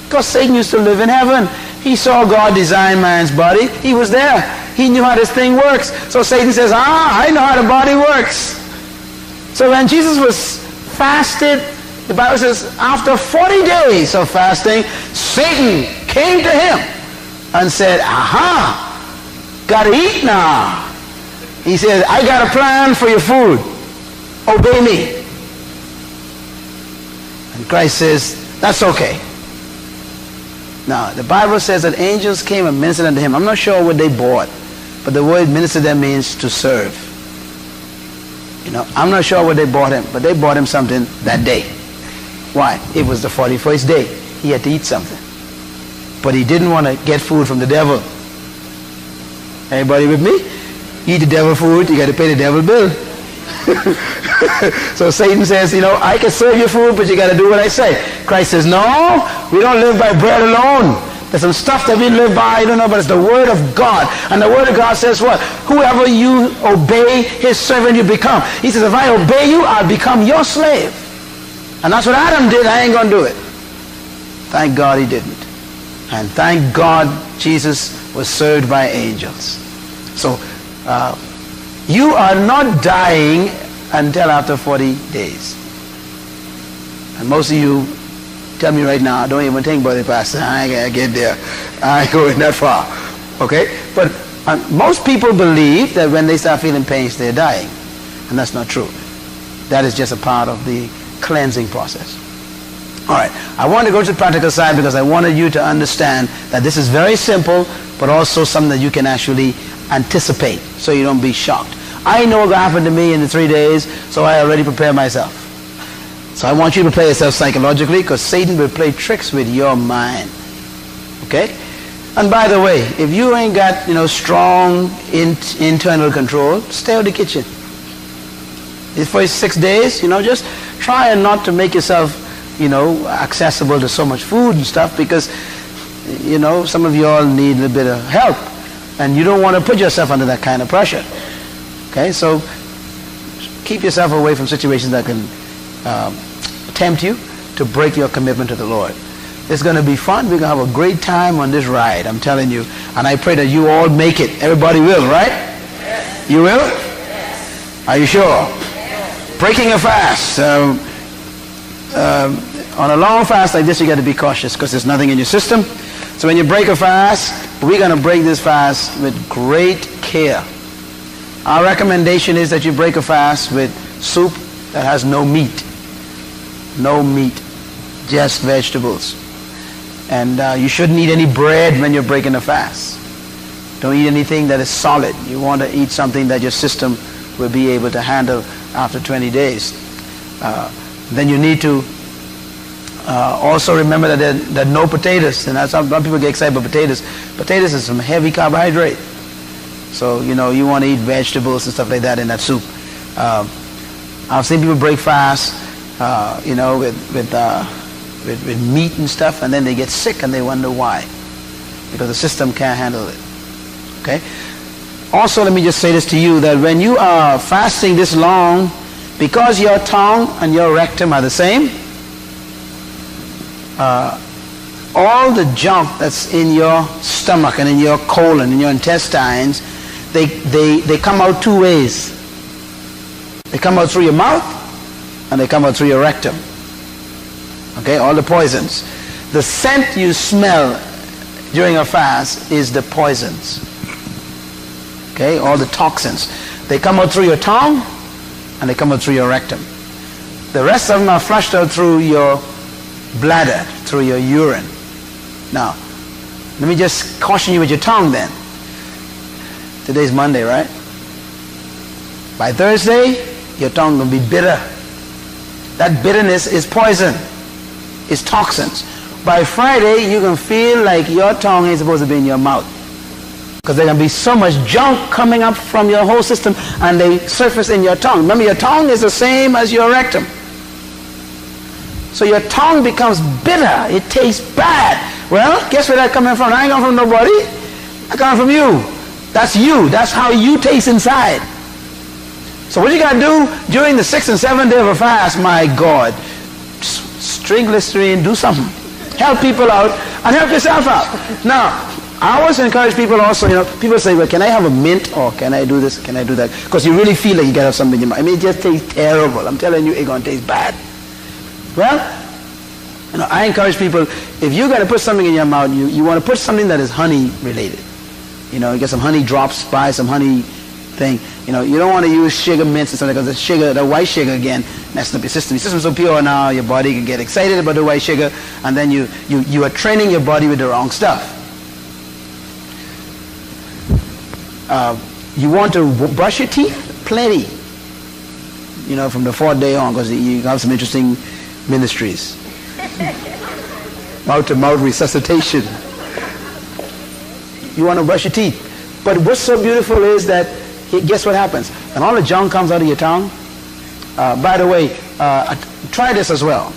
Because Satan used to live in heaven. He saw God design man's body. He was there. He knew how this thing works. So Satan says, I know how the body works. So when Jesus was fasted, the Bible says, after 40 days of fasting, Satan came to him and said, gotta eat now. He said, I got a plan for your food. Obey me. And Christ says, that's okay. Now, the Bible says that angels came and ministered unto him. I'm not sure what they bought, but the word minister there means to serve. I'm not sure what they bought him, but they bought him something that day. Why? It was the 41st day. He had to eat something. But he didn't want to get food from the devil. Everybody with me? Eat the devil food, you got to pay the devil bill. So Satan says, I can serve you food, but you got to do what I say. Christ says, no, we don't live by bread alone. There's some stuff that we live by, I don't know, but it's the Word of God. And the Word of God says what? Whoever you obey, his servant you become. He says, if I obey you, I'll become your slave. And that's what Adam did. I ain't going to do it. Thank God he didn't. And thank God Jesus was served by angels. So, you are not dying until after 40 days. And most of you tell me right now, don't even think about it, Pastor. I ain't going to get there. I ain't going that far. Okay? But most people believe that when they start feeling pains, they're dying. And that's not true. That is just a part of the cleansing process. All right. I want to go to the practical side because I wanted you to understand that this is very simple, but also something that you can actually anticipate so you don't be shocked. I know what happened to me in the 3 days, so I already prepared myself. So I want you to prepare yourself psychologically because Satan will play tricks with your mind. Okay? And by the way, if you ain't got, strong internal control, stay out of the kitchen. For 6 days, just try not to make yourself, accessible to so much food and stuff because, some of you all need a little bit of help. And you don't want to put yourself under that kind of pressure. Okay, so keep yourself away from situations that can tempt you to break your commitment to the Lord. It's going to be fun. We're going to have a great time on this ride, I'm telling you. And I pray that you all make it. Everybody will, right? Yes. You will? Yes. Are you sure? Yes. Breaking a fast. On a long fast like this, you got to be cautious because there's nothing in your system. So when you break a fast, we're going to break this fast with great care. Our recommendation is that you break a fast with soup that has no meat. No meat, just vegetables. And you shouldn't eat any bread when you're breaking a fast. Don't eat anything that is solid. You want to eat something that your system will be able to handle after 20 days. Then you need to also remember that there are no potatoes. And some people get excited about potatoes. Potatoes is some heavy carbohydrate. So, you want to eat vegetables and stuff like that in that soup. I've seen people break fast, with meat and stuff, and then they get sick and they wonder why. Because the system can't handle it. Okay? Also, let me just say this to you, that when you are fasting this long, because your tongue and your rectum are the same, all the junk that's in your stomach and in your colon, in your intestines, they come out two ways. They come out through your mouth and they come out through your rectum. Okay, all the poisons. The scent you smell during a fast is the poisons. Okay, all the toxins. They come out through your tongue and they come out through your rectum. The rest of them are flushed out through your bladder, through your urine. Now, let me just caution you with your tongue then. Today's Monday, right? By Thursday, your tongue will be bitter. That bitterness is poison. It's toxins. By Friday, you can feel like your tongue ain't supposed to be in your mouth. Because there can be so much junk coming up from your whole system and they surface in your tongue. Remember, your tongue is the same as your rectum. So your tongue becomes bitter. It tastes bad. Well, guess where that's coming from? I ain't coming from nobody. I come from you. That's you. That's how you taste inside. So what you got to do during the 6th and 7th day of a fast, my God, string Listerine, do something. Help people out and help yourself out. Now, I always encourage people also, people say, well, can I have a mint or can I do this, can I do that? Because you really feel like you got to have something in your mouth. I mean, it just tastes terrible. I'm telling you, it's going to taste bad. Well, I encourage people, if you're going to put something in your mouth, you want to put something that is honey related. You get some honey drops, buy some honey thing. You don't want to use sugar mints and something because the sugar, the white sugar again, messing up your system. Your system's so pure now, your body can get excited about the white sugar, and then you are training your body with the wrong stuff. You want to brush your teeth? Plenty. From the 4th day on, because you have some interesting ministries. Mouth-to-mouth resuscitation. You want to brush your teeth? But what's so beautiful is that, guess what happens? When all the junk comes out of your tongue, by the way, try this as well.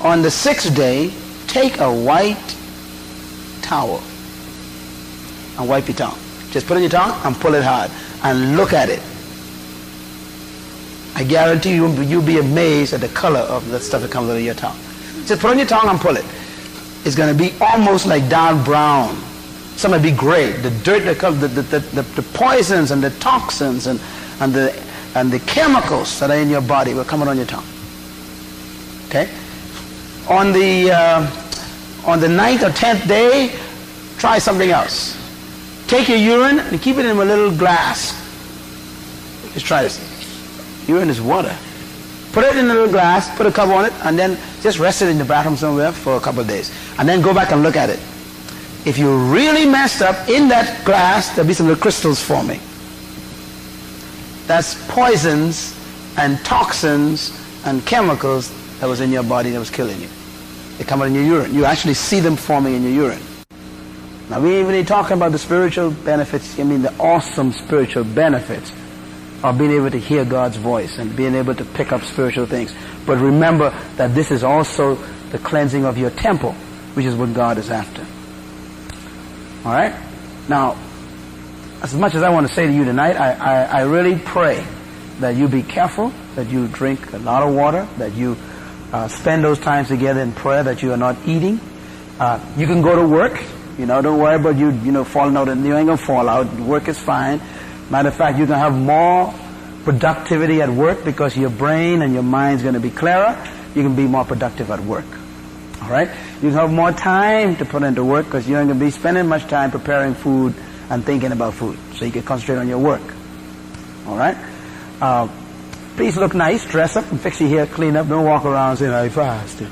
On the 6th day, take a white towel and wipe your tongue. Just put it in your tongue and pull it hard and look at it. I guarantee you'll be amazed at the color of the stuff that comes out of your tongue. Just put it on your tongue and pull it. It's going to be almost like dark brown. Some might be gray. The dirt that comes, the poisons and the toxins and the chemicals that are in your body will come out on your tongue. Okay? On the 9th or 10th day, try something else. Take your urine and keep it in a little glass. Just try this. Urine is water. Put it in a little glass, put a cover on it, and then just rest it in the bathroom somewhere for a couple of days. And then go back and look at it. If you really messed up in that glass, there'll be some little crystals forming. That's poisons and toxins and chemicals that was in your body that was killing you. They come out in your urine. You actually see them forming in your urine. Now, we ain't talking about the spiritual benefits. I mean, the awesome spiritual benefits of being able to hear God's voice and being able to pick up spiritual things. But remember that this is also the cleansing of your temple, which is what God is after. All right? Now, as much as I want to say to you tonight, I really pray that you be careful, that you drink a lot of water, that you spend those times together in prayer, that you are not eating. You can go to work. Don't worry about you falling out. And you ain't going to fall out. Work is fine. Matter of fact, you can have more productivity at work because your brain and your mind's going to be clearer. You can be more productive at work. All right? You can have more time to put into work because you ain't going to be spending much time preparing food and thinking about food. So you can concentrate on your work. All right? Please look nice, dress up, and fix your hair, clean up. Don't walk around saying, I fasted.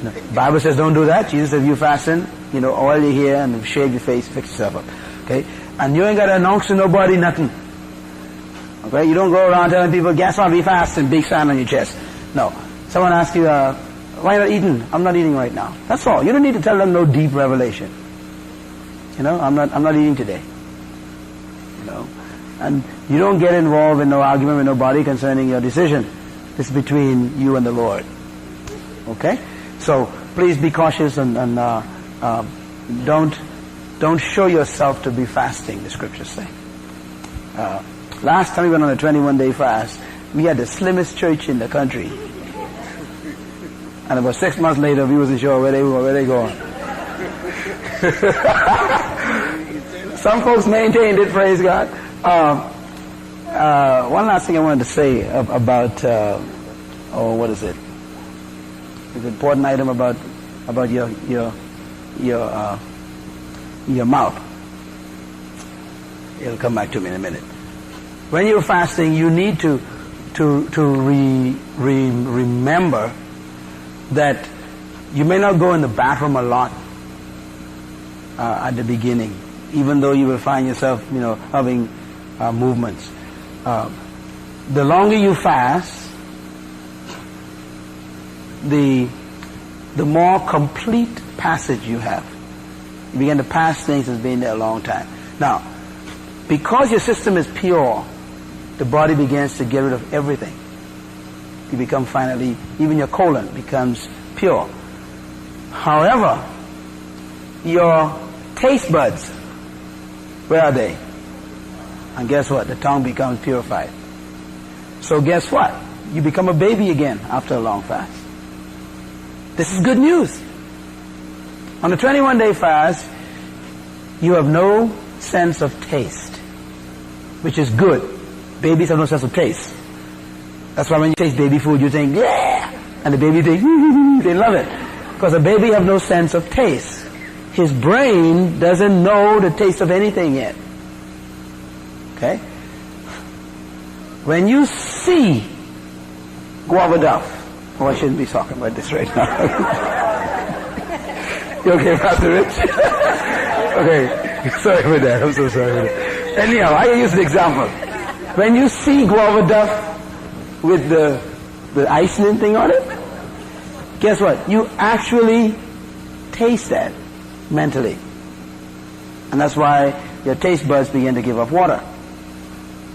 The Bible says don't do that. Jesus said, if you fasting, oil your hair and shave your face, fix yourself up. Okay? And you ain't got to announce to nobody nothing. Okay? You don't go around telling people, guess what, be fasting, big sign on your chest. No. Someone asks you, why not eating? I'm not eating right now. That's all. You don't need to tell them no deep revelation. I'm not eating today. And you don't get involved in no argument with nobody concerning your decision. This is between you and the Lord. Okay? So please be cautious and don't show yourself to be fasting, the scriptures say. Last time we went on a 21-day fast, we had the slimmest church in the country. And about 6 months later, we wasn't sure where they going. Some folks maintained it, praise God. One last thing I wanted to say about, what is it? It's an important item about your mouth. It'll come back to me in a minute. When you're fasting, you need to remember that you may not go in the bathroom a lot at the beginning, even though you will find yourself, having movements. The longer you fast, the more complete passage you have. You begin to pass things as being there a long time. Now, because your system is pure, the body begins to get rid of everything. You become finally, even your colon becomes pure. However, your taste buds, where are they? And guess what? The tongue becomes purified. So guess what? You become a baby again after a long fast. This is good news. On a 21-day fast, you have no sense of taste, which is good. Babies have no sense of taste. That's why when you taste baby food, you think, yeah! And the baby thinks, they love it. Because a baby have no sense of taste. His brain doesn't know the taste of anything yet. Okay? When you see guava duff, I shouldn't be talking about this right now. You okay, Pastor Rich? Okay, sorry for that. I'm so sorry for that. Anyhow, I use the example. When you see guava duff with the icing thing on it, guess what? You actually taste that mentally. And that's why your taste buds begin to give off water.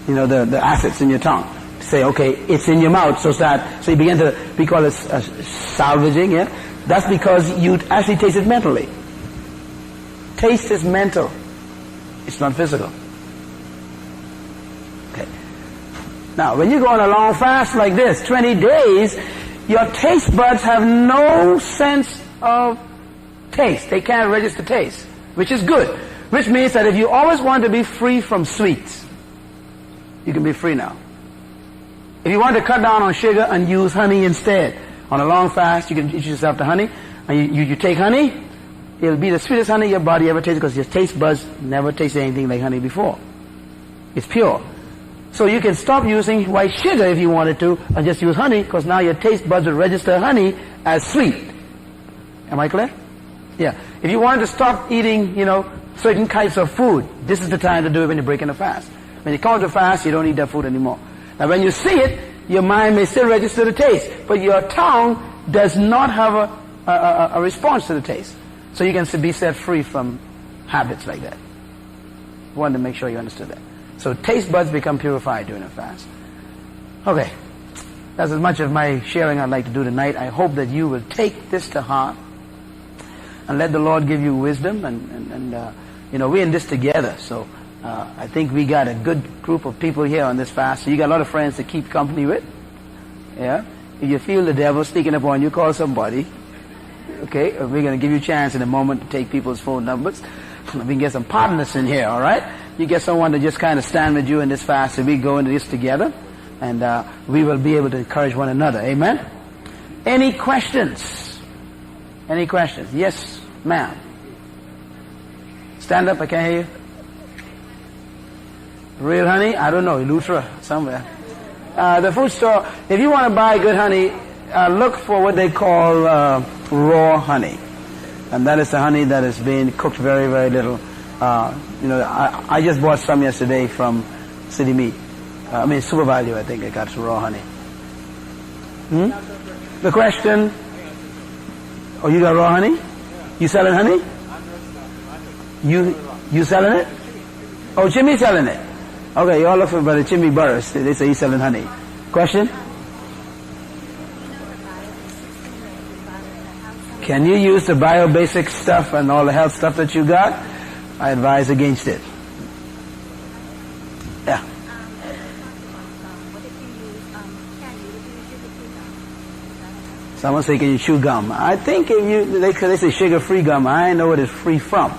You know, the acids in your tongue. Say, okay, it's in your mouth, so you begin to, we call it salvaging, yeah? That's because you actually taste it mentally. Taste is mental. It's not physical. Okay. Now, when you go on a long fast like this, 20 days, your taste buds have no sense of taste. They can't register taste, which is good. Which means that if you always want to be free from sweets, you can be free now. If you want to cut down on sugar and use honey instead, on a long fast, you can introduce yourself to honey, and you take honey, it'll be the sweetest honey your body ever tasted because your taste buds never tasted anything like honey before. It's pure. So you can stop using white sugar if you wanted to and just use honey because now your taste buds will register honey as sweet. Am I clear? Yeah. If you wanted to stop eating, certain types of food, this is the time to do it when you're breaking a fast. When you come to fast, you don't eat that food anymore. Now when you see it, your mind may still register the taste, but your tongue does not have a response to the taste. So you can be set free from habits like that. I wanted to make sure you understood that. So taste buds become purified during a fast. Okay. That's as much of my sharing I'd like to do tonight. I hope that you will take this to heart and let the Lord give you wisdom. And we're in this together. So I think we got a good group of people here on this fast. So you got a lot of friends to keep company with. Yeah. If you feel the devil sneaking up on you, call somebody. Okay. We're going to give you a chance in a moment to take people's phone numbers. We can get some partners in here, all right? You get someone to just kind of stand with you in this fast, and we go into this together, and we will be able to encourage one another. Amen? Any questions? Any questions? Yes, ma'am. Stand up, I can't hear you. Real honey? I don't know, Lutra, somewhere. The food store, if you want to buy good honey, look for what they call raw honey. And that is the honey that is being cooked very, very little. I just bought some yesterday from City Meat. Super Value, I think I got some raw honey. The question, oh, you got raw honey? You selling honey? You selling it? Oh, Jimmy's selling it. Okay, you all look for Brother Jimmy Burris. They say he's selling honey. Question? Can you use the bio-basic stuff and all the health stuff that you got? I advise against it. Yeah. Someone say, can you chew gum? I think if they say sugar-free gum, I know what it's free from.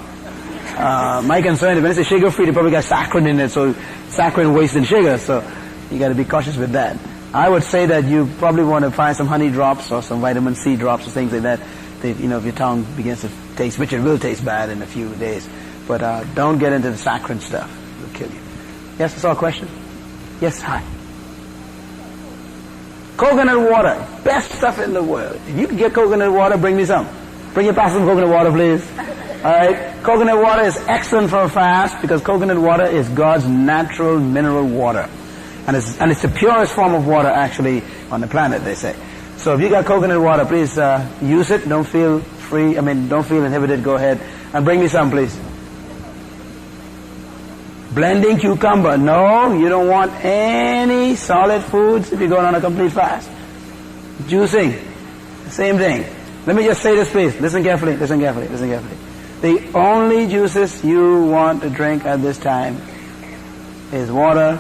My concern is when they say sugar-free, they probably got saccharin in it, so saccharin wasting sugar, so you got to be cautious with that. I would say that you probably want to find some honey drops or some vitamin C drops or things like that. If your tongue begins to taste, which it will taste bad in a few days. But don't get into the saccharin stuff. It'll kill you. Yes, that's all a question? Yes, hi. Coconut water. Best stuff in the world. If you can get coconut water, bring me some. Bring your pastor some coconut water, please. Alright? Coconut water is excellent for a fast because coconut water is God's natural mineral water. And it's the purest form of water actually on the planet, they say. So if you got coconut water, please use it. Don't feel inhibited. Go ahead and bring me some, please. Blending cucumber. No, you don't want any solid foods if you're going on a complete fast. Juicing. Same thing. Let me just say this, please. Listen carefully. The only juices you want to drink at this time is water,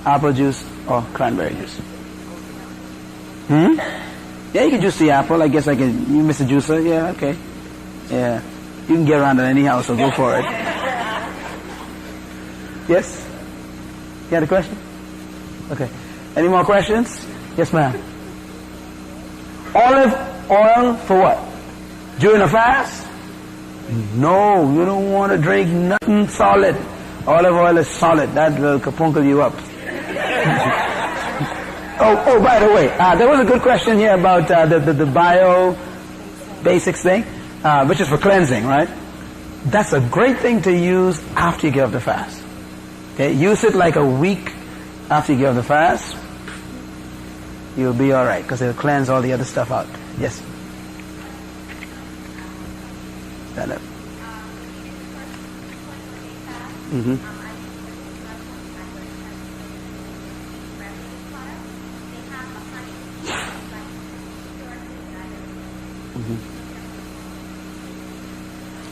apple juice, or cranberry juice. Yeah, you can juice the apple. I guess you, Mr. Juicer. Yeah, okay. Yeah. You can get around it anyhow, so go for it. Yes? You had a question? Okay. Any more questions? Yes, ma'am. Olive oil for what? During a fast? No, you don't want to drink nothing solid. Olive oil is solid. That will kapunkle you up. Oh, by the way, there was a good question here about the bio-basics thing, which is for cleansing, right? That's a great thing to use after you get off the fast. Okay, use it like a week after you get off the fast. You'll be all right because it'll cleanse all the other stuff out. Yes. Stand up. Mm-hmm. Mm-hmm.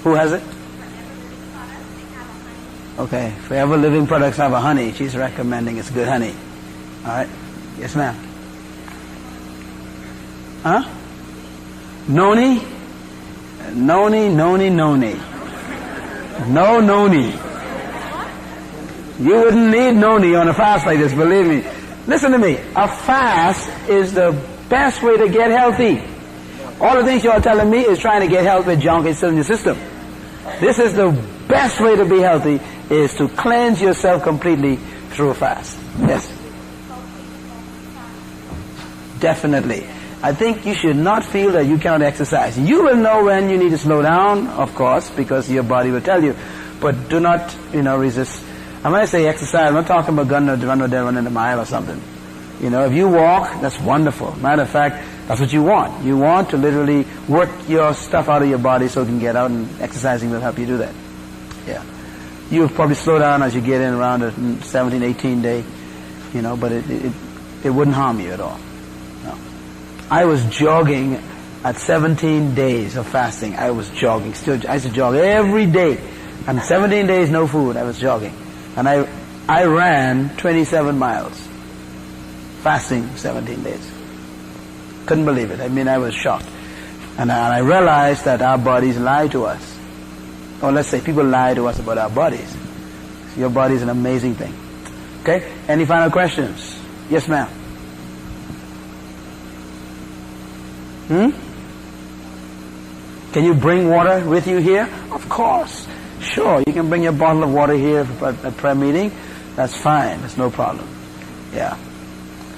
Who has it? Okay, Forever Living products have a honey. She's recommending it's good honey. All right. Yes, ma'am. Huh? Noni? Noni. No noni. You wouldn't need noni on a fast like this, believe me. Listen to me. A fast is the best way to get healthy. All the things you're telling me is trying to get health with junk is still in your system. This is the best way to be healthy, is to cleanse yourself completely through a fast. Yes. Definitely. I think you should not feel that you cannot exercise. You will know when you need to slow down, of course, because your body will tell you. But do not, resist. And when I say exercise, I'm not talking about run a mile or something. If you walk, that's wonderful. Matter of fact, that's what you want. You want to literally work your stuff out of your body so you can get out, and exercising will help you do that. Yeah. You'll probably slow down as you get in around the 17, 18 day, but it wouldn't harm you at all. No. I was jogging at 17 days of fasting. I was jogging. I used to jog every day. And 17 days, no food. I was jogging. And I ran 27 miles. Fasting 17 days. Couldn't believe it. I was shocked. And I realized that our bodies lie to us. Or let's say people lie to us about our bodies. So your body is an amazing thing. Okay? Any final questions? Yes, ma'am. Can you bring water with you here? Of course. Sure, you can bring your bottle of water here at prayer meeting. That's fine. That's no problem. Yeah.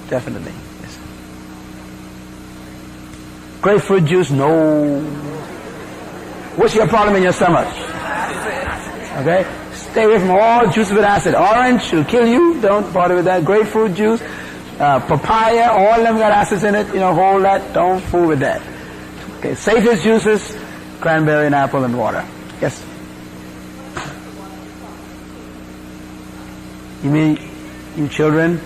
Definitely. Yes. Grapefruit juice, no. What's your problem in your stomach? Okay? Stay away from all juices with acid. Orange will kill you. Don't bother with that. Grapefruit juice, papaya, all of them got acids in it. Hold that. Don't fool with that. Okay, safest juices, cranberry and apple and water. Yes? You mean you children?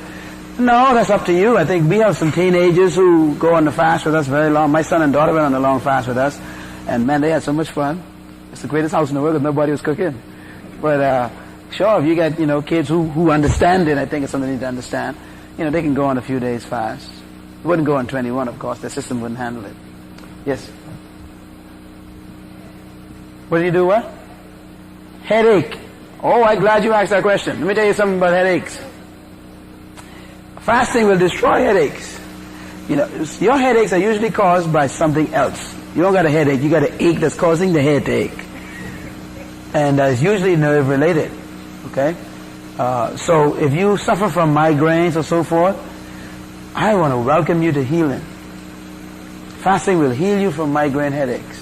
No, that's up to you. I think we have some teenagers who go on the fast with us very long. My son and daughter went on a long fast with us. And man, they had so much fun. It's the greatest house in the world because nobody was cooking. But sure, if you get, kids who understand it, I think it's something they need to understand. They can go on a few days fast. They wouldn't go on 21, of course. Their system wouldn't handle it. Yes? What do you do, what? Headache. Oh, I'm glad you asked that question. Let me tell you something about headaches. Fasting will destroy headaches. Your headaches are usually caused by something else. You don't got a headache, you got an ache that's causing the head to ache. And it's usually nerve related. Okay? So if you suffer from migraines or so forth, I want to welcome you to healing. Fasting will heal you from migraine headaches.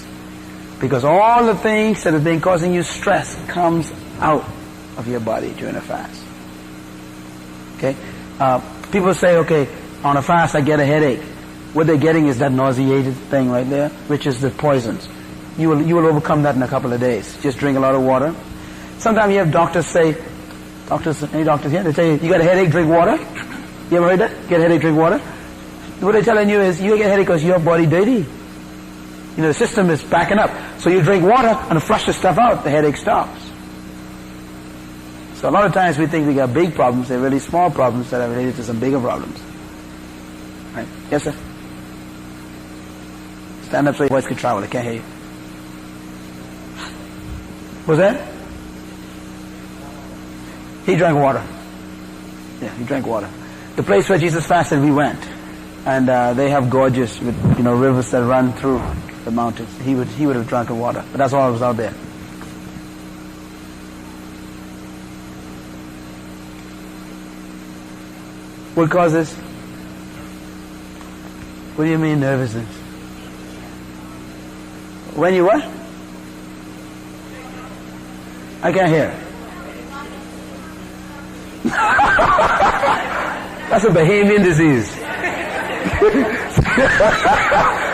Because all the things that have been causing you stress comes out of your body during a fast. Okay? People say, okay, on a fast I get a headache. What they're getting is that nauseated thing right there, which is the poisons. You will overcome that in a couple of days. Just drink a lot of water. Sometimes you have doctors say, any doctors here, they say, you got a headache, drink water. You ever heard that? Get a headache, drink water. What they're telling you is, you get a headache because your body dirty. The system is backing up. So you drink water and flush the stuff out, the headache stops. So a lot of times we think we got big problems. They're really small problems that are related to some bigger problems. Right? Yes, sir? Stand up so your voice can travel. I can't hear you. What's that? He drank water. Yeah, he drank water. The place where Jesus fasted, we went. And they have gorges with, rivers that run through the mountains. He would have drunk the water. But that's all that was out there. What causes? What do you mean nervousness? When you what? I can't hear. That's a Bahamian disease.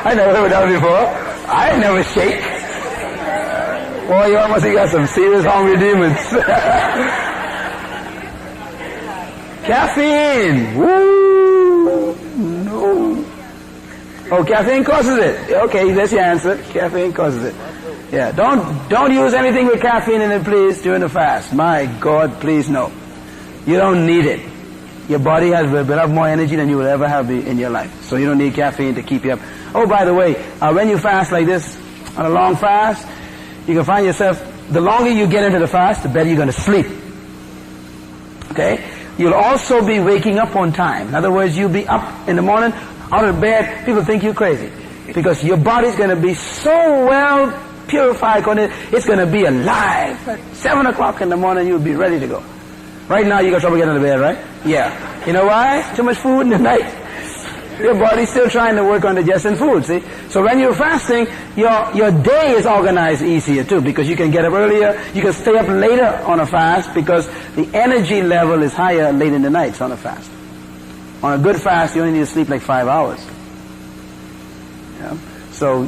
I never heard of that before. I never shake. Boy, you must have got some serious hungry demons. Caffeine. Woo! No. Oh, caffeine causes it. Okay, that's your answer. Caffeine causes it. Yeah, don't use anything with caffeine in it, please, during the fast. My God, please, no. You don't need it. Your body has a bit of more energy than you will ever have in your life. So you don't need caffeine to keep you up. Oh, by the way, when you fast like this, on a long fast, you can find yourself, the longer you get into the fast, the better you're going to sleep. Okay? You'll also be waking up on time. In other words, you'll be up in the morning, out of bed. People think you're crazy. Because your body's going to be so well purified. It's going to be alive. At 7 o'clock in the morning, you'll be ready to go. Right now, you got trouble getting out of bed, right? Yeah. You know why? Too much food in the night. Your body's still trying to work on digesting food, see? So when you're fasting, your day is organized easier too, because you can get up earlier, you can stay up later on a fast, because the energy level is higher late in the nights on a fast. On a good fast, you only need to sleep like 5 hours. Yeah? So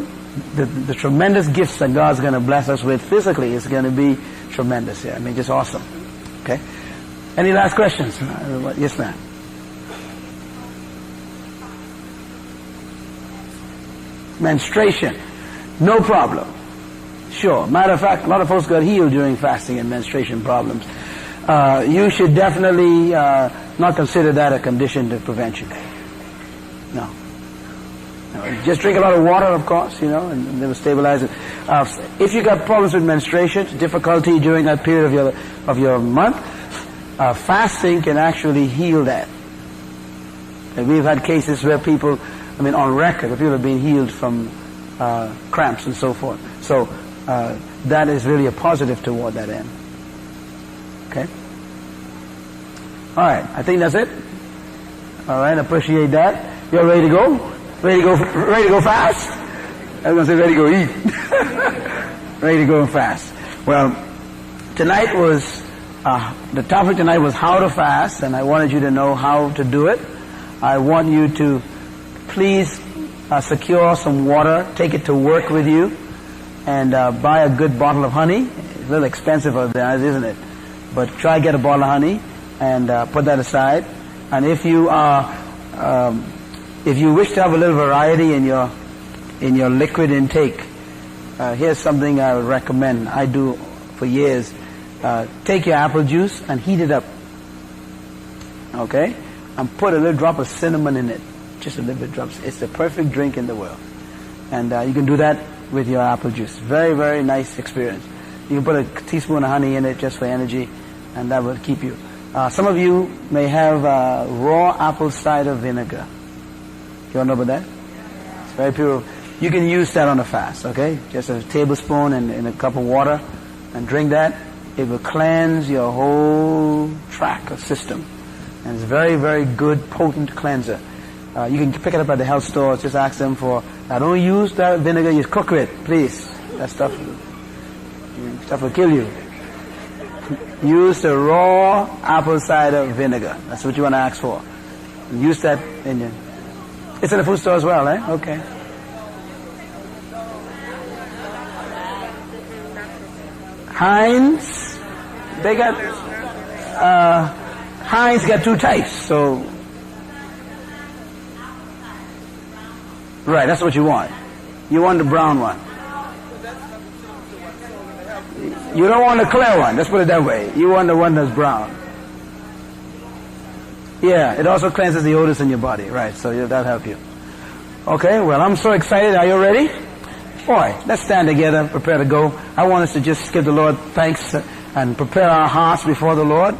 the tremendous gifts that God's going to bless us with physically is going to be tremendous. Yeah, I mean, just awesome. Okay? Any last questions? Yes, ma'am. Menstruation. No problem. Sure. Matter of fact, a lot of folks got healed during fasting and menstruation problems. You should definitely not consider that a condition to prevent you. No. Just drink a lot of water, of course, and they will stabilize it. If you got problems with menstruation, difficulty during that period of your month, fasting can actually heal that. And we've had cases where people, on record, where people have been healed from cramps and so forth. So that is really a positive toward that end. Okay? All right, I think that's it. All right, appreciate that. You're ready to go? Ready to go fast? I was going to say ready to go eat. Ready to go and fast. Well, tonight was, the topic tonight was how to fast, and I wanted you to know how to do it. I want you to please secure some water, take it to work with you, and buy a good bottle of honey. It's a little expensive over there, isn't it? But try to get a bottle of honey and put that aside. And if you wish to have a little variety in your liquid intake, here's something I would recommend. I do for years. Take your apple juice and heat it up. Okay? And put a little drop of cinnamon in it. Just a little bit drops. It's the perfect drink in the world. And you can do that with your apple juice. Very, very nice experience. You can put a teaspoon of honey in it just for energy, and that will keep you. Some of you may have raw apple cider vinegar. You want to know about that? It's very pure. You can use that on a fast, okay? Just a tablespoon in a cup of water, and drink that. It will cleanse your whole tract or system. And it's a very, very good, potent cleanser. You can pick it up at the health stores. Just ask them for, don't use that vinegar, you cook it, please. That stuff will kill you. Use the raw apple cider vinegar. That's what you want to ask for. And use that in your... It's in the food store as well, eh? Okay. Heinz, they got... Heinz got two types, so... Right, that's what you want. You want the brown one. You don't want the clear one, let's put it that way. You want the one that's brown. Yeah, it also cleanses the odors in your body, right, so that'll help you. Okay, well, I'm so excited. Are you ready? Boy, let's stand together, prepare to go. I want us to just give the Lord thanks and prepare our hearts before the Lord.